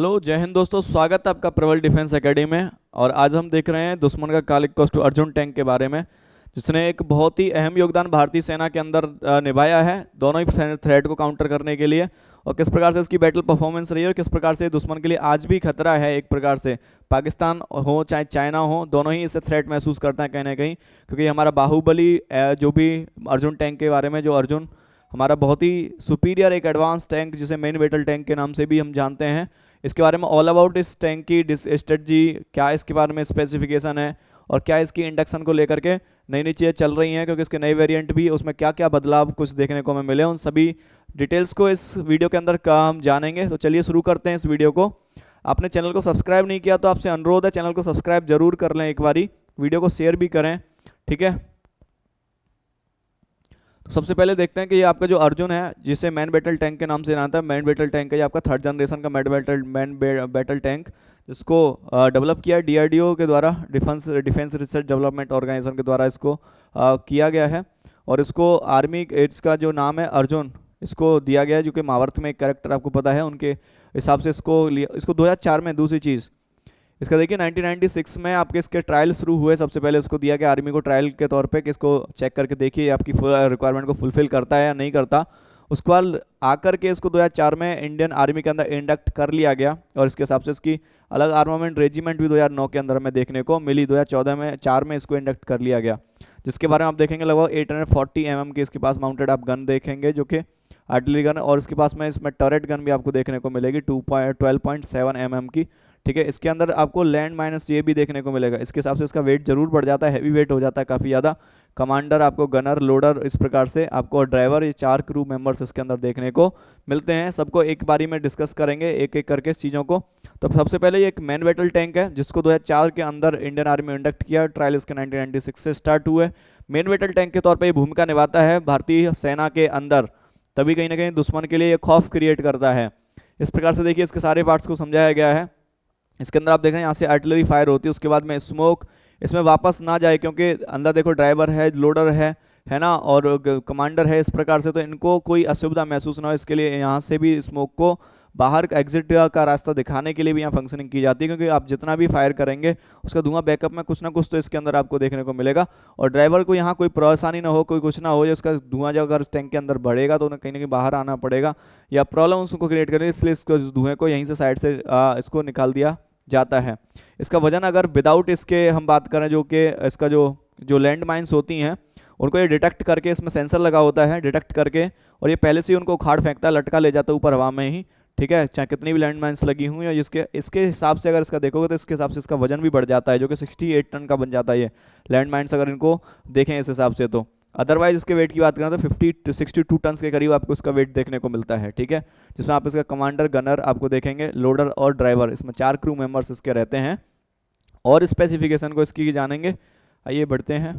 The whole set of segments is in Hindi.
हेलो जय हिंद दोस्तों, स्वागत है आपका प्रबल डिफेंस एकेडमी में। और आज हम देख रहे हैं दुश्मन का काल इक्वल्स टू अर्जुन टैंक के बारे में, जिसने एक बहुत ही अहम योगदान भारतीय सेना के अंदर निभाया है दोनों ही थ्रेट को काउंटर करने के लिए। और किस प्रकार से इसकी बैटल परफॉर्मेंस रही है और किस प्रकार से दुश्मन के लिए आज भी खतरा है। एक प्रकार से पाकिस्तान हो चाहे चाइना हो, दोनों ही इसे थ्रेट महसूस करते हैं कहीं ना कहीं, क्योंकि हमारा बाहुबली जो भी अर्जुन टैंक के बारे में, जो अर्जुन हमारा बहुत ही सुपीरियर एक एडवांस टैंक जिसे मेन बैटल टैंक के नाम से भी हम जानते हैं, इसके बारे में ऑल अबाउट इस टैंक की स्ट्रेटजी क्या, इसके बारे में स्पेसिफिकेशन है और क्या इसकी इंडक्शन को लेकर के नई नई चीज़ें चल रही हैं, क्योंकि इसके नए वेरिएंट भी उसमें क्या क्या बदलाव कुछ देखने को हमें मिले, उन सभी डिटेल्स को इस वीडियो के अंदर का हम जानेंगे। तो चलिए शुरू करते हैं इस वीडियो को। आपने चैनल को सब्सक्राइब नहीं किया तो आपसे अनुरोध है, चैनल को सब्सक्राइब जरूर कर लें, एक बारी वीडियो को शेयर भी करें, ठीक है। तो सबसे पहले देखते हैं कि ये आपका जो अर्जुन है, जिसे मैन बैटल टैंक के नाम से जानता है, मैन बैटल टैंक है, ये आपका थर्ड जनरेशन का मैन बैटल टैंक, जिसको डेवलप किया डीआरडीओ के द्वारा, डिफेंस रिसर्च डेवलपमेंट ऑर्गेनाइजेशन के द्वारा इसको किया गया है। और इसको आर्मी, इसका जो नाम है अर्जुन, इसको दिया गया है, जो कि महाभारत में एक कैरेक्टर आपको पता है, उनके हिसाब से इसको 2004 में। दूसरी चीज़ इसका देखिए 1996 में आपके इसके ट्रायल शुरू हुए। सबसे पहले इसको दिया गया आर्मी को ट्रायल के तौर पे कि इसको चेक करके देखिए आपकी रिक्वायरमेंट को फुलफिल करता है या नहीं करता। उसके बाद आकर के इसको 2004 में इंडियन आर्मी के अंदर इंडक्ट कर लिया गया, और इसके हिसाब से इसकी अलग आर्मामेंट रेजिमेंट भी 2009 के अंदर में देखने को मिली। 2014 में 4 में इसको इंडक्ट कर लिया गया, जिसके बारे में आप देखेंगे लगभग 840 mm की इसके पास माउंटेड आप गन देखेंगे, जो कि आर्टिलरी गन, और इसके पास में इसमें टरेट गन भी आपको देखने को मिलेगी 12.7 mm की, ठीक है। इसके अंदर आपको लैंड माइनस ये भी देखने को मिलेगा। इसके हिसाब से इसका वेट जरूर बढ़ जाता है, हैवी वेट हो जाता है काफ़ी ज़्यादा। कमांडर आपको, गनर, लोडर, इस प्रकार से आपको ड्राइवर, ये 4 क्रू मेंबर्स इसके अंदर देखने को मिलते हैं। सबको एक बारी में डिस्कस करेंगे एक एक करके इस चीज़ों को। तो सबसे पहले ये एक मैन बैटल टैंक है, जिसको 2004 के अंदर इंडियन आर्मी इंडक्ट किया, ट्रायल इसके 1996 से स्टार्ट हुए। मेन बैटल टैंक के तौर पर ये भूमिका निभाता है भारतीय सेना के अंदर, तभी कहीं ना कहीं दुश्मन के लिए ये खौफ क्रिएट करता है। इस प्रकार से देखिए इसके सारे पार्ट्स को समझाया गया है। इसके अंदर आप देखें यहाँ से आर्टिलरी फायर होती है, उसके बाद में स्मोक इसमें वापस ना जाए, क्योंकि अंदर देखो ड्राइवर है, लोडर है ना, और कमांडर है, इस प्रकार से तो इनको कोई असुविधा महसूस ना हो, इसके लिए यहाँ से भी स्मोक को बाहर एग्जिट का रास्ता दिखाने के लिए भी यहाँ फंक्शनिंग की जाती है, क्योंकि आप जितना भी फायर करेंगे उसका धुआं बैकअप में कुछ ना कुछ तो इसके अंदर आपको देखने को मिलेगा। और ड्राइवर को यहाँ कोई परेशानी ना हो, कोई कुछ ना हो, उसका धुआं जब अगर टैंक के अंदर बढ़ेगा तो उन्हें कहीं ना कहीं बाहर आना पड़ेगा या प्रॉब्लम उसको क्रिएट करेगी, इसलिए इसको धुएं को यहीं से साइड से इसको निकाल दिया जाता है। इसका वजन अगर विदाउट इसके हम बात करें, जो कि इसका जो लैंड माइंस होती हैं उनको ये डिटेक्ट करके, इसमें सेंसर लगा होता है, डिटेक्ट करके, और ये पहले से ही उनको उखाड़ फेंकता है, लटका ले जाता है ऊपर हवा में ही, ठीक है, चाहे कितनी भी लैंड माइंस लगी हुई है। इसके हिसाब से अगर इसका देखोगे तो इसके हिसाब से इसका वजन भी बढ़ जाता है, जो कि 68 टन का बन जाता है ये लैंड माइंस, अगर इनको देखें इस हिसाब से तो। अदरवाइज इसके वेट की बात करें तो 50 to 62 टन के करीब आपको इसका वेट देखने को मिलता है, ठीक है, जिसमें आप इसका कमांडर, गनर आपको देखेंगे, लोडर और ड्राइवर, इसमें 4 क्रू मेंबर्स इसके रहते हैं। और स्पेसिफिकेशन को इसकी जानेंगे, आइए बढ़ते हैं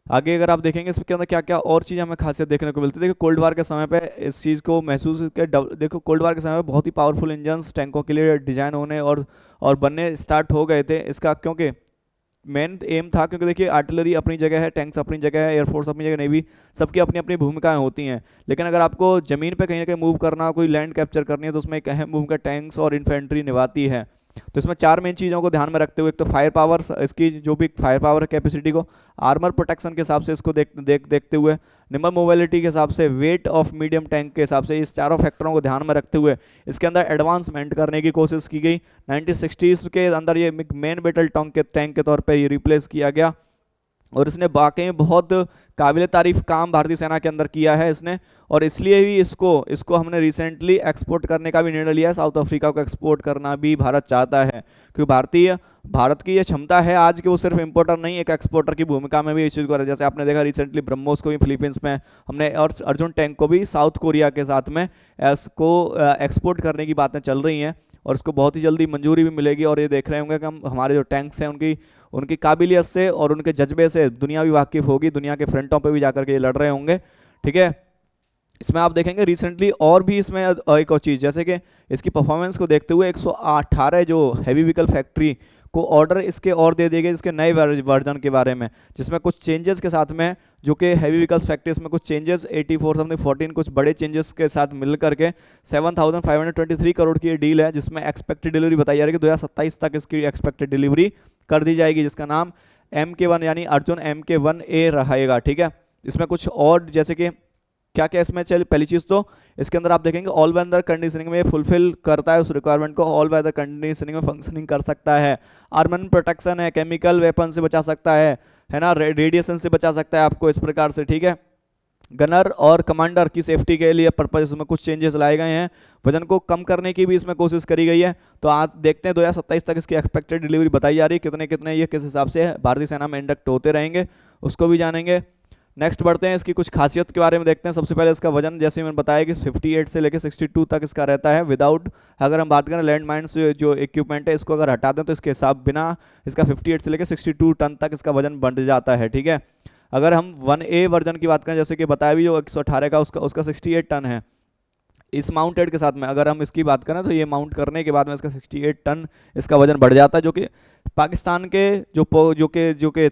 आगे। अगर आप देखेंगे इसके अंदर क्या क्या और चीज़ हमें खासियत देखने को मिलती है। देखो कोल्ड वार के समय पे इस चीज़ को महसूस कर, देखो कोल्ड वार के समय पे बहुत ही पावरफुल इंजन्स टैंकों के लिए डिजाइन होने और बनने स्टार्ट हो गए थे इसका, क्योंकि मेन एम था, क्योंकि देखिए आर्टिलरी अपनी जगह है, टैंक्स अपनी जगह है, एयरफोर्स अपनी जगह, नेवी, सबकी अपनी अपनी भूमिकाएं होती हैं। लेकिन अगर आपको ज़मीन पे कहीं ना कहीं मूव करना, कोई लैंड कैप्चर करनी है, तो उसमें एक अहम भूमिका टैंक्स और इन्फेंट्री निभाती है। तो इसमें 4 मेन चीज़ों को ध्यान में रखते हुए, एक तो फायर पावर, इसकी जो भी फायर पावर कैपेसिटी को, आर्मर प्रोटेक्शन के हिसाब से इसको देखते हुए, निम्बल मोबिलिटी के हिसाब से, वेट ऑफ मीडियम टैंक के हिसाब से, इस चारों फैक्टरों को ध्यान में रखते हुए इसके अंदर एडवांसमेंट करने की कोशिश की गई। 1960s के अंदर ये मेन बैटल टैंक के तौर पर ये रिप्लेस किया गया, और इसने वाकई में बहुत काबिल तारीफ काम भारतीय सेना के अंदर किया है इसने। और इसलिए ही इसको हमने रिसेंटली एक्सपोर्ट करने का भी निर्णय लिया है। साउथ अफ्रीका को एक्सपोर्ट करना भी भारत चाहता है, क्योंकि भारत की ये क्षमता है आज कि वो सिर्फ इंपोर्टर नहीं, एक एक्सपोर्टर की भूमिका में भी इस चीज़ को, जैसे आपने देखा रिसेंटली ब्रह्मोस को भी फिलीपींस में हमने, और अर्जुन टैंक को भी साउथ कोरिया के साथ में इसको एक्सपोर्ट करने की बातें चल रही हैं, और इसको बहुत ही जल्दी मंजूरी भी मिलेगी। और ये देख रहे होंगे कि हम हमारे जो टैंक्स हैं उनकी काबिलियत से और उनके जज्बे से दुनिया भी वाकिफ होगी, दुनिया के फ्रंटों पे भी जाकर के ये लड़ रहे होंगे, ठीक है। इसमें आप देखेंगे रिसेंटली और भी इसमें एक और चीज़, जैसे कि इसकी परफॉर्मेंस को देखते हुए 118 जो हैवी व्हीकल फैक्ट्री को ऑर्डर इसके और दे दिए गए इसके नए वर्जन के बारे में, जिसमें कुछ चेंजेस के साथ में जो कि हैवी व्हीकल्स फैक्ट्री, इसमें कुछ चेंजेस 84 समथिंग 14 कुछ बड़े चेंजेस के साथ मिल करके 7,523 करोड़ की ये डील है, जिसमें एक्सपेक्टेड डिलीवरी बताई जा रही है कि 2027 तक इसकी एक्सपेक्टेड डिलीवरी कर दी जाएगी, जिसका नाम MK1 यानी अर्जुन MK1A रहेगा। ठीक है, इसमें कुछ और जैसे कि क्या क्या इसमें चल, पहली चीज तो इसके अंदर आप देखेंगे ऑल वेदर कंडीशनिंग में फुलफिल करता है उस रिक्वायरमेंट को, ऑल वेदर कंडीशनिंग में फंक्शनिंग कर सकता है, आर्मन प्रोटेक्शन है, केमिकल वेपन से बचा सकता है ना, रेडिएशन से बचा सकता है आपको इस प्रकार से। ठीक है, गनर और कमांडर की सेफ्टी के लिए पर्पज इसमें कुछ चेंजेस लाए गए हैं, वजन को कम करने की भी इसमें कोशिश करी गई है। तो आज देखते हैं 2027 तक इसकी एक्सपेक्टेड डिलीवरी बताई जा रही है, कितने कितने ये किस हिसाब से भारतीय सेना में इंडक्ट होते रहेंगे उसको भी जानेंगे। नेक्स्ट बढ़ते हैं, इसकी कुछ खासियत के बारे में देखते हैं। सबसे पहले इसका वजन जैसे मैंने बताया कि 58 से लेकर 62 तक इसका रहता है विदाउट, अगर हम बात करें लैंड माइंस जो इक्विपमेंट है इसको अगर हटा दें तो इसके हिसाब बिना इसका 58 से लेकर 62 टन तक इसका वजन बढ़ जाता है। ठीक है, अगर हम 1A वर्जन की बात करें जैसे कि बताया भी जो 118 का उसका 68 टन है, इस माउंटेड के साथ में अगर हम इसकी बात करें तो ये माउंट करने के बाद में इसका 68 टन इसका वजन बढ़ जाता है, जो कि पाकिस्तान के जो कि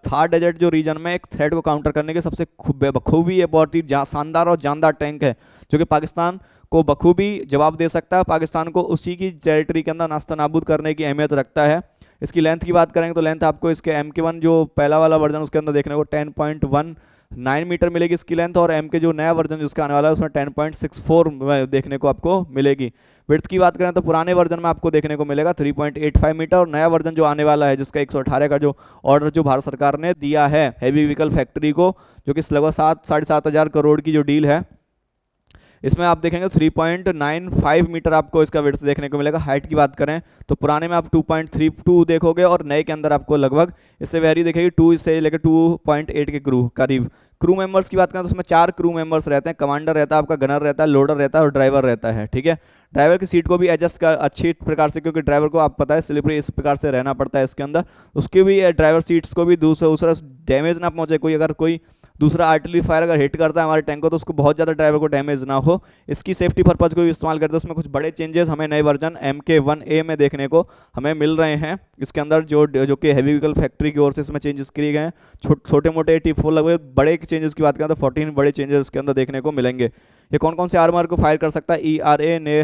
थार डेजर्ट जो रीजन में एक थ्रेट को काउंटर करने के सबसे बखूबी है, बहुत ही शानदार और जानदार टैंक है, जो कि पाकिस्तान को बखूबी जवाब दे सकता है, पाकिस्तान को उसी की टेरिटरी के अंदर नास्ता नाबूद करने की अहमियत रखता है। इसकी लेंथ की बात करेंगे तो लेंथ आपको इसके MK1 जो पहला वाला वर्जन उसके अंदर देखने को 10.19 मीटर मिलेगी इसकी लेंथ, और M के जो नया वर्जन जिसका आने वाला है उसमें 10.64 देखने को आपको मिलेगी। विड्थ की बात करें तो पुराने वर्जन में आपको देखने को मिलेगा 3.85 मीटर, और नया वर्जन जो आने वाला है जिसका 118 का जो ऑर्डर जो भारत सरकार ने दिया है हैवी व्हीकल फैक्ट्री को, जो कि लगभग 7-7.5 करोड़ की जो डील है, इसमें आप देखेंगे 3.95 मीटर आपको इसका विड्थ देखने को मिलेगा। हाइट की बात करें तो पुराने में आप 2.32 देखोगे और नए के अंदर आपको लगभग इससे वेरी देखेगी 2 से लेकर 2.8 के करीब। क्रू मेंबर्स की बात करें तो उसमें 4 क्रू मेंबर्स रहते हैं, कमांडर रहता है आपका, गनर रहता है, लोडर रहता है और ड्राइवर रहता है। ठीक है, ड्राइवर की सीट को भी एडजस्ट कर अच्छी प्रकार से, क्योंकि ड्राइवर को आप पता है स्लिपरी इस प्रकार से रहना पड़ता है इसके अंदर, उसकी भी ड्राइवर सीट्स को भी दूसरा डैमेज ना पहुंचे, कोई अगर कोई दूसरा आर्टिलरी फायर अगर हिट करता है हमारे टैंक को तो उसको बहुत ज़्यादा ड्राइवर को डैमेज ना हो, इसकी सेफ्टी पर्पज को भी इस्तेमाल करते हैं। उसमें कुछ बड़े चेंजेस हमें नए वर्जन MK1A में देखने को हमें मिल रहे हैं। इसके अंदर जो कि हैवी व्हीकल फैक्ट्री की ओर से इसमें चेंजेस किए गए हैं, छोटे मोटे 84 लगभग, बड़े चेंजेस की बात करें तो 14 बड़े चेंजेस इसके अंदर देखने को मिलेंगे। ये कौन कौन से आर्मर को फायर कर सकता है? ERA ने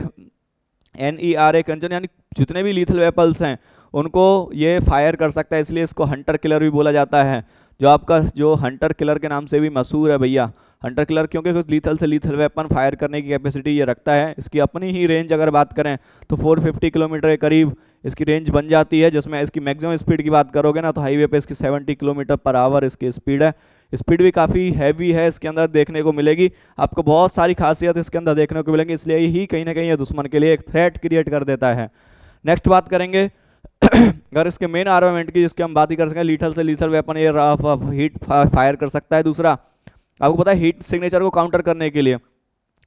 NERA कंजन, यानी जितने भी लीथल वेपल्स हैं उनको ये फायर कर सकता है, इसलिए इसको हंटर किलर भी बोला जाता है, जो आपका जो हंटर किलर के नाम से भी मशहूर है भैया। हंटर किलर क्योंकि कुछ लीथल से लीथल वेपन फायर करने की कैपेसिटी ये रखता है। इसकी अपनी ही रेंज अगर बात करें तो 450 किलोमीटर के करीब इसकी रेंज बन जाती है, जिसमें इसकी मैक्सिमम स्पीड की बात करोगे ना तो हाईवे पे इसकी 70 किलोमीटर पर आवर इसकी स्पीड है। स्पीड भी काफ़ी हैवी है इसके अंदर देखने को मिलेगी आपको, बहुत सारी खासियत इसके अंदर देखने को मिलेंगी, इसलिए ही कहीं ना कहीं ये दुश्मन के लिए एक थ्रेट क्रिएट कर देता है। नेक्स्ट बात करेंगे अगर इसके मेन आर्मामेंट की, जिसकी हम बात ही कर सकें, लीथल से लीथल वेपन ये हीट फायर कर सकता है। दूसरा आपको पता है हीट सिग्नेचर को काउंटर करने के लिए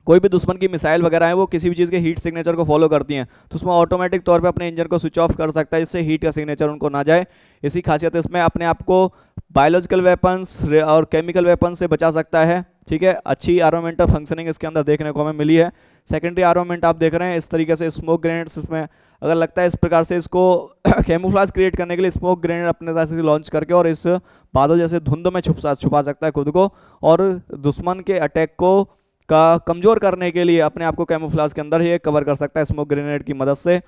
कोई भी दुश्मन की मिसाइल वगैरह है वो किसी भी चीज़ के हीट सिग्नेचर को फॉलो करती हैं, तो उसमें ऑटोमेटिक तौर पे अपने इंजन को स्विच ऑफ कर सकता है, जिससे हीट का सिग्नेचर उनको ना जाए। इसी खासियत इसमें अपने आप को बायोलॉजिकल वेपन्स और केमिकल वेपन से बचा सकता है। ठीक है, अच्छी आर्मामेंटल फंक्शनिंग इसके अंदर देखने को हमें मिली है। सेकेंडरी आर्मामेंट आप देख रहे हैं इस तरीके से, स्मोक ग्रेनेड्स इसमें अगर लगता है इस प्रकार से इसको कैमोफ्लेज क्रिएट करने के लिए स्मोक ग्रेनेड अपने तरह से लॉन्च करके और इस बादल जैसे धुंध में छुपा सकता है खुद को, और दुश्मन के अटैक को कमजोर करने के लिए अपने आप को कैमोफ्लेज के अंदर ही कवर कर सकता है स्मोक ग्रेनेड की मदद से।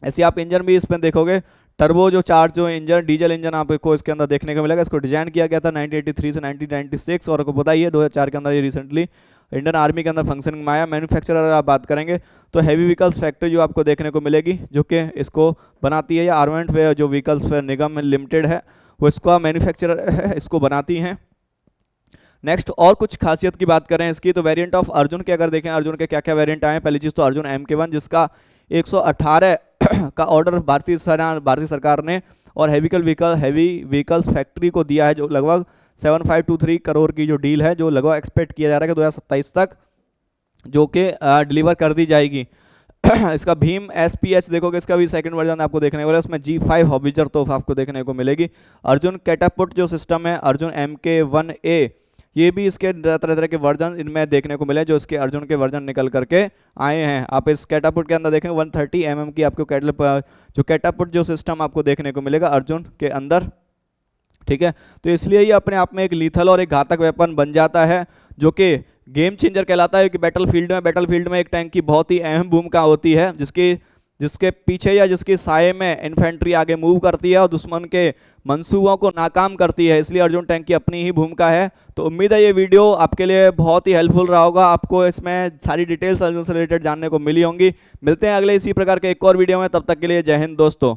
ऐसे आप इंजन भी इसमें देखोगे, टर्बो जो चार्ज जो इंजन डीजल इंजन आपको इसके अंदर देखने को मिलेगा। इसको डिजाइन किया गया था 1983 से 1996 और आपको बताइए 2004 के अंदर ये रिसेंटली इंडियन आर्मी के अंदर फंक्शनिंग में आया। मैन्युफैक्चरर अगर आप बात करेंगे तो हैवी व्हीकल्स फैक्ट्री जो आपको देखने को मिलेगी जो कि इसको बनाती है, या आर्मेंट वे जो व्हीकल्स निगम लिमिटेड है वो इसका मैन्युफैक्चरर है, इसको बनाती हैं। नेक्स्ट और कुछ खासियत की बात करें इसकी तो वेरिएंट ऑफ अर्जुन के अगर देखें अर्जुन के क्या क्या वेरिएंट आए हैं। पहली चीज़ तो अर्जुन MK1 जिसका 118 का ऑर्डर भारतीय सरकार ने और हैवी व्हीकल्स फैक्ट्री को दिया है, जो लगभग 7523 करोड़ की जो डील है, जो लगभग एक्सपेक्ट किया जा रहा है कि 2027 तक जो कि डिलीवर कर दी जाएगी। इसका भीम SPH देखोगे, इसका भी सेकंड वर्जन आपको देखने को मिलेगा, उसमें G5 हॉविजर तोफ आपको देखने को मिलेगी। अर्जुन कैटापुट जो सिस्टम है अर्जुन MK1A, ये भी इसके तरह तरह के वर्जन इनमें देखने को मिले, जो इसके अर्जुन के वर्जन निकल करके आए हैं। आप इस कैटापुट के अंदर देखें 130 mm की आपको जो कैटापुट जो सिस्टम आपको देखने को मिलेगा अर्जुन के अंदर, ठीक है। तो इसलिए ये अपने आप में एक लीथल और एक घातक वेपन बन जाता है, जो कि गेम चेंजर कहलाता है कि बैटलफील्ड में एक टैंक की बहुत ही अहम भूमिका होती है, जिसके पीछे या जिसके साये में इन्फेंट्री आगे मूव करती है और दुश्मन के मंसूबों को नाकाम करती है। इसलिए अर्जुन टैंक की अपनी ही भूमिका है। तो उम्मीद है ये वीडियो आपके लिए बहुत ही हेल्पफुल रहा होगा, आपको इसमें सारी डिटेल्स अर्जुन से रिलेटेड जानने को मिली होंगी। मिलते हैं अगले इसी प्रकार के एक और वीडियो में, तब तक के लिए जय हिंद दोस्तों।